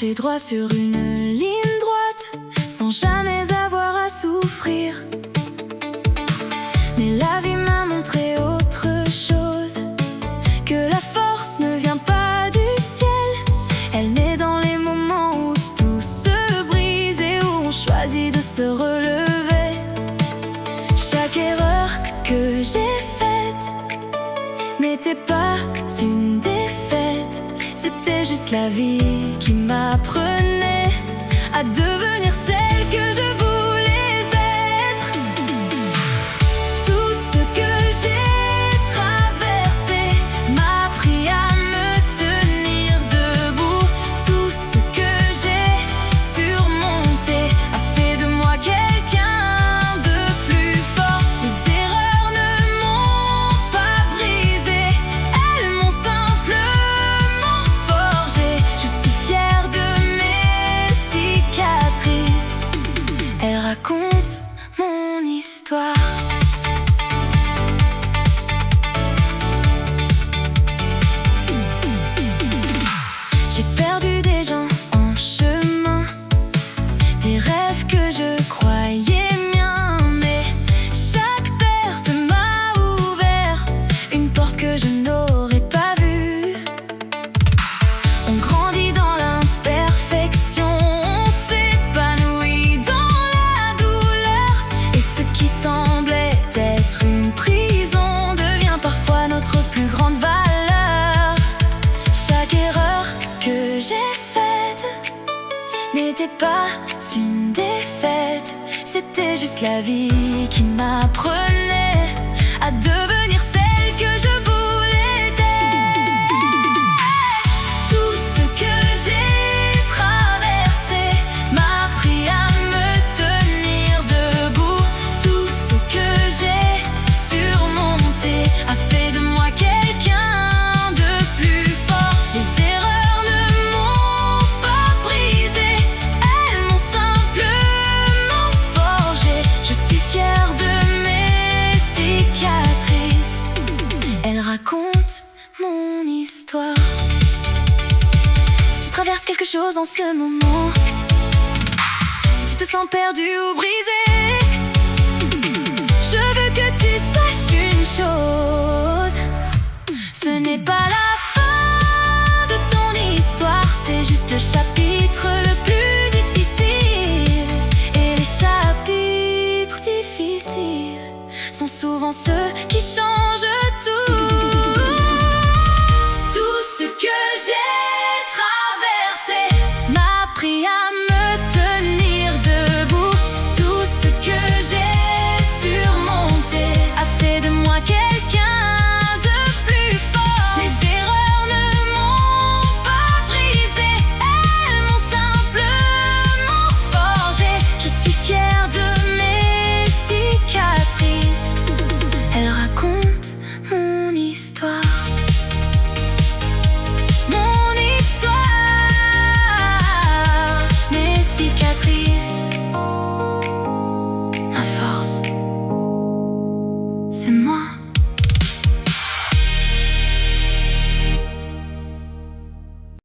marcher droit sur une ligne droite, sans jamais avoir à souffrir. Mais la vie m'a montré autre chose, que la force ne vient pas du ciel. Elle naît dans les moments où tout se brise et où on choisit de se relever. Chaque erreur que j'ai faite n'était pas une défaite, c'était juste la vie qui m'apprenait à devenir celle que je voulais être. Tout ce que j'ai traversé m'a appris à me tenir debout. Tout ce que j'ai surmonté a fait de moi quelqu'un de plus fort. Les erreurs ne m'ont pas brisé, elles m'ont simplement forgé. Je suis fière de mes cicatrices, elles racontent mon histoire. J'ai perdu des gens en chemin, des rêves que je croyais miens, mais chaque perte m'a ouvert une porte que je n'aurais pas vue. On grandit dans l'imperfection, on s'épanouit dans la douleur, et ce qui semblait être une prison devient parfois notre plus grande valeur. Chaque erreur que j'ai faite n'était pas une défaite, c'était juste la vie qui m'apprenait à devenir celle que je voulais être. Tout ce que j'ai traversé m'a appris à me tenir debout. Tout ce que j'ai surmonté a fait de moi quelqu'un de plus fort. Les erreurs ne m'ont pas brisé, elles m'ont simplement forgé. Je suis fière de mes cicatrices, elles racontent mon histoire. Si tu traverses quelque chose en ce moment, si tu te sens perdu ou brisé, je veux que tu saches une chose: ce n'est pas la fin de ton histoire, c'est juste le chapitre